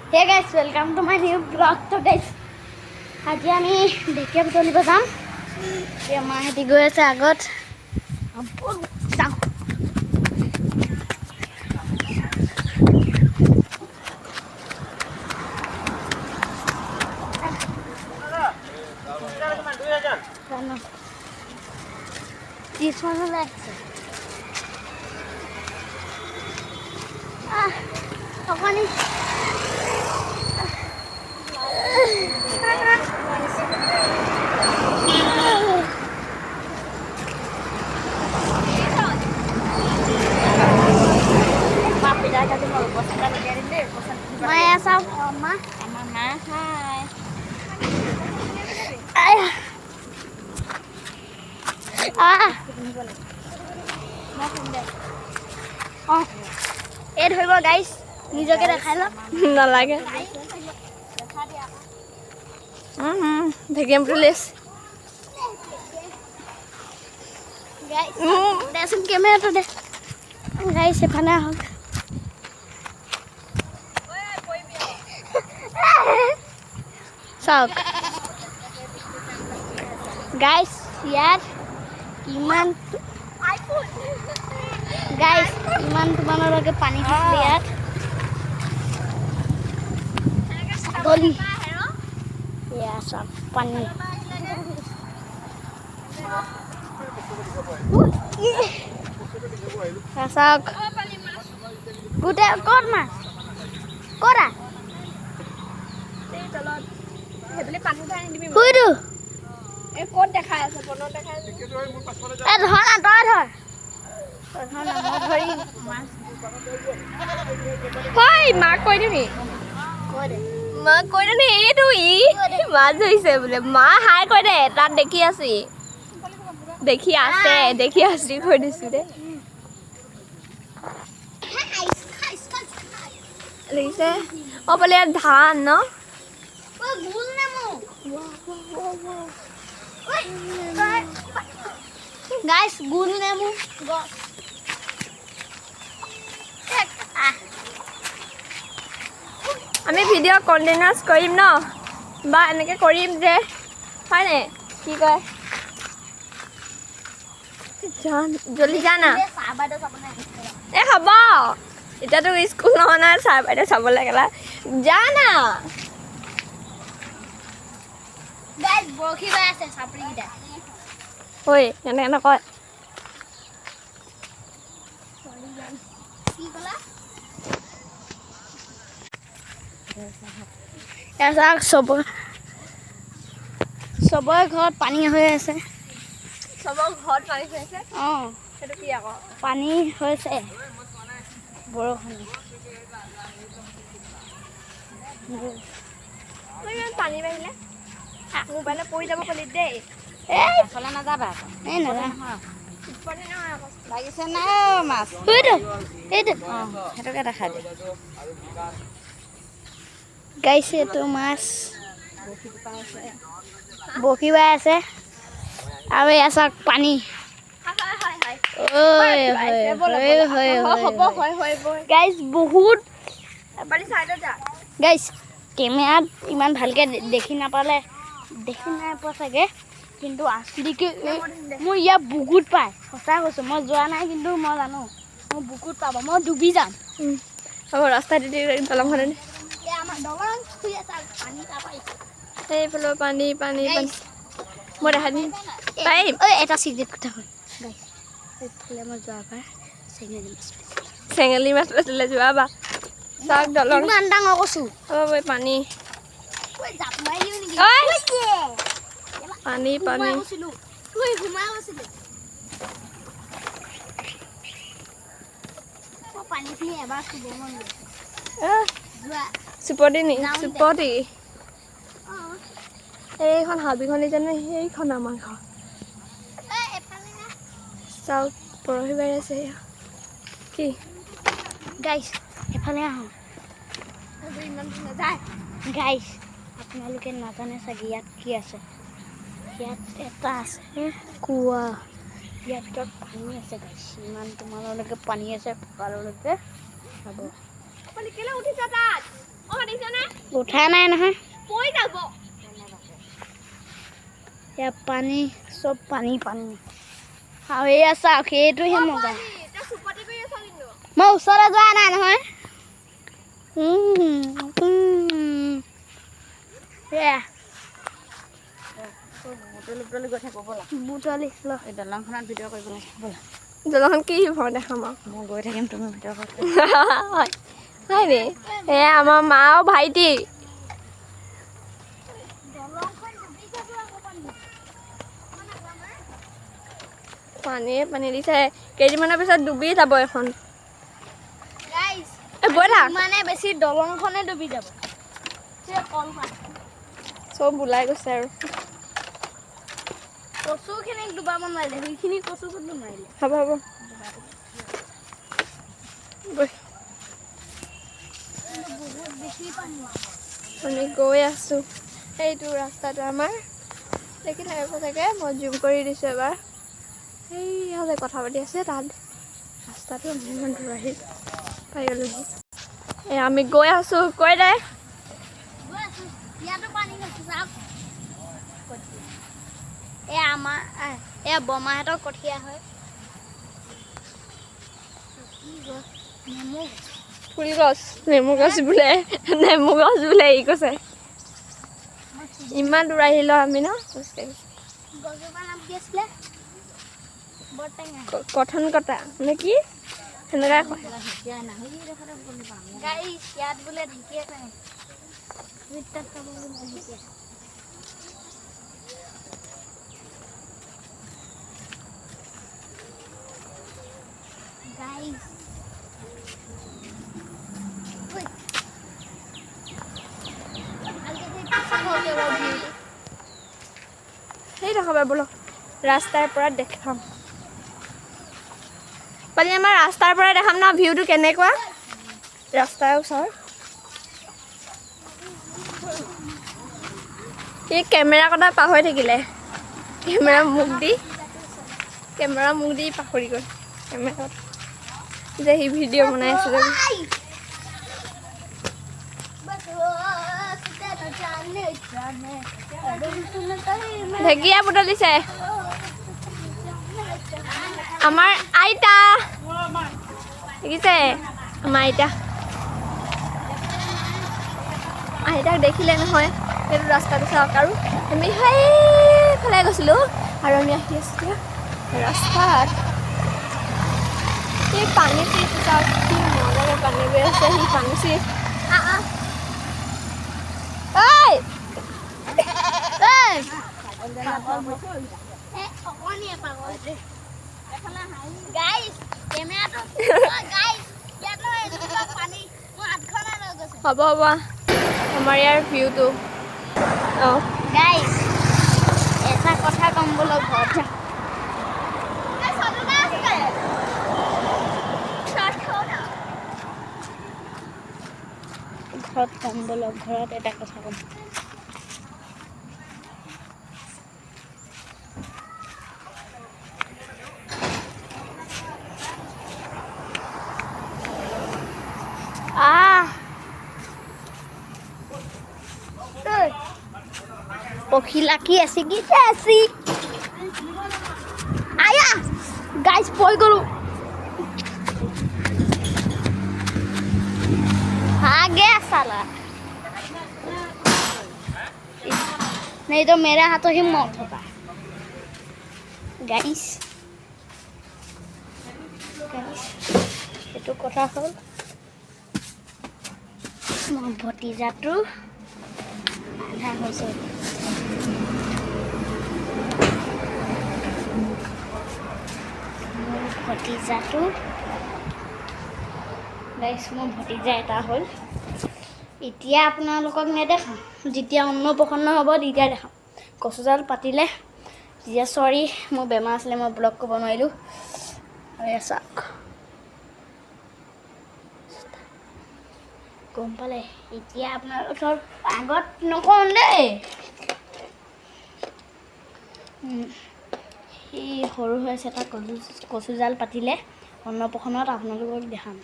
Hey guys, welcome to my new vlog. So guys, আজি আমি ঢেকীয়া বুটলিব যাম। মাহেঁতি গৈ আছে আগত। যাওঁ। অকণি Maya sama Mama. Hai. Oh, ধৰিব গাইছ নিজকে দেখাই ল নালাগে ঢেকীয়া বুটলিছ গাইছ দেচোন কেমেৰাটো দে গাইছ এফালে আহক চাওক গাইছ ইয়াত ইমান গাইছ ইমান তোমালোকে পানী দিছিলে ইয়াত ছাগলী এয়া চব পানী চাওক গোটেই ক'ত মাছ ক'ৰা শুইটো ক'ত দেখাই আছে ফোনত দেখাই আছে ধৰ না তই ধৰ মাক কৈ দিবি মাক কৈ দে এইটো মাছ ধৰিছে বোলে মা হাই কৈ দে তাত দেখি আছি দেখি আছি কৈ দিছো দে লাগিছে বোলে ইয়াত ধান ন গাইছ গুল নেমু আমি ভিডিঅ' কণ্টিনিউৱাছ কৰিম ন বা এনেকৈ কৰিম যে হয়নে কি কয় জলদি জানা এই হ'ব এতিয়াতো স্কুল নহয় নহয় ছাৰ বাইদেউ চাবলৈ গ'লা জানা বৰশী বাই আছে চাপৰিকেইটা ঐ এনেকৈ নকয় চবৰে ঘৰত পানী হৈ আছে চবৰ ঘৰত পানী হৈ আছে অঁ সেইটো কি আকৌ পানী হৈছে বৰষুণ পানী বাঢ়িলে মোবাইলত পৰি যাব কলিত দেই চলা নাযাবা এই নাযাওঁ লাগিছে নাই মাছ এইটো সেইটোকে দেখাই দে গাইছে এইটো মাছ বৰশী বাই আছে আৰু এয়া চাওক পানী গাইছ বহুত গাইছ কেমেৰাত ইমান ভালকৈ দেখি নাপালে দেখি নাই পোৱা চাগে কিন্তু আচলিকৈ মোৰ ইয়াত বুকুত পায় সঁচা কৈছোঁ মই যোৱা নাই কিন্তু মই জানো মোৰ বুকুত পাব মই ডুবি যাম হ'ব ৰাস্তা দি দলংখনে সেইফালে পানী পানী পানী মই দেখা দিম পাৰিম এটা চিক্ৰেট কথা হ'ল গাইছ এইফালে মই যোৱাবাৰ চেঙেলী মাছ পাইছিলে যোৱাবাৰ চাওক দলং ইমান ডাঙৰ কৈছোঁ হ'ব পানী পানী পানী পানীখিনি এবাৰ চুব মন চুপতি নি চুপতি এইখন হাবিখনি জানে সেইখন আমাৰ ঘৰ চাওক পৰহি বাঢ়ি আছে কি গাইছ এফালে আহোঁ গাইছ আপোনালোকে নাজানে চাগে ইয়াত কি আছে ইয়াত এটা আছে কুঁৱা ইয়াত পানী আছে গাইছ ইমান তোমালোকে পানী আছে পকালৈকে চাব কেলে উঠিছা তাত উঠা নাই নহয় পৰি যাব এয়া পানী চব পানী আৰু এয়া চাওক সেইটোহে মজা মই ওচৰলৈ যোৱা নাই নহয় এয়া বুটলি ল এই দলংখনত ভিডিঅ' কৰিব লাগে ব'লা দলংখন কি ভৰ দেখাম মই গৈ থাকিম তুমি ভিডিঅ' কৰি হয় নি এয়া আমাৰ মা আৰু ভাইটি পানী দিছে কেইদিনমানৰ পিছত ডুবি যাব এখন বৈ থাক মানে বেছি দলংখনে ডুবি যাব চব ওলাই গৈছে আৰু কচুখিনিক ডুবাব নোৱাৰিলে সেইখিনি কচু ক'ত নোৱাৰিলে হ'ব বহুত বেছি পানী আমি গৈ আছোঁ সেইটো ৰাস্তাটো আমাৰ দেখি থাকিব চাগে মই জুম কৰি দিছোঁ এবাৰ সেইয়ালে কথা পাতি আছে তাত ৰাস্তাটো ইমান দূৰ আহি পাই গ'লোহি আমি গৈ আছোঁ কৈ দে ইয়াতো পানী হৈছে চাওক এয়া আমাৰ এয়া বৰমাহঁতৰ কঠীয়া হয় ফুল গছ নেমু গছ বোলে ই কৈছে ইমান দূৰ আহিলোঁ আমি ন গছজোপাৰ নাম কি আছিলে কথন কটা নে কি সেনেকুৱাই কয় গাড়ী ইয়াত বোলে ঢেঁকীয়া পায় সেই দেখাবা বলক ৰাস্তাৰ পৰা দেখাম পালি আমাৰ ৰাস্তাৰ পৰা দেখাম ন ভিউটো কেনেকুৱা ৰাস্তাৰ ওচৰ এই কেমেৰা কথা পাহৰি থাকিলে কেমেৰা মুখ দি পাহৰি গ'ল কেমেৰাত যে সি ভিডিঅ' বনাই আছিলে ঢেকীয়া বুটলিছে আমাৰ আইতা দেখিছে আমাৰ আইতাক দেখিলে নহয় সেইটো ৰাস্তাটো চাওক আৰু আমি সেইফালে গৈছিলোঁ আৰু আমি আহি আছোঁ ৰাস্তাত এই পানী চিটো চাওক কি মজাকে পানী গৈ আছে সি পানী চিট হ'ব আমাৰ ইয়াৰ ভিউটো গাইস এটা কথা কম বলক ঘৰত কম বলক ঘৰত এটা কথা কম পখিলা কি আছে কি আছে আয়া গাইস পই গলো आ गया साला नहीं तो मेरे हाथों ही मौत होता गाइस एटू कथा हल मोर भतीजाटू आधा होइसे मोर भतीजाटू गाइस मोर भतीजा এটা হল এতিয়া আপোনালোকক নেদেখাম যেতিয়া অন্নপ্ৰসন্ন হ'ব তেতিয়া দেখাম কচুজাল পাতিলে যেতিয়া সৰি মোৰ বেমাৰ আছিলে মই ব্লগ কৰিব নোৱাৰিলোঁ আৰু চাওক গম পালে এতিয়া আপোনালোকৰ আগত নকওঁ দেই এই সৰু হৈ আছে এটা কচুজাল পাতিলে অন্নপ্ৰসন্নত আপোনালোকক দেখাম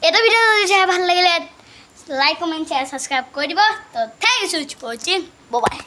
এটা ভিডিও যদি চাই ভাল লাগিলে লাইক কমেন্ট শেয়ার সাবস্ক্রাইব করে দিব তো thank you for watching bye by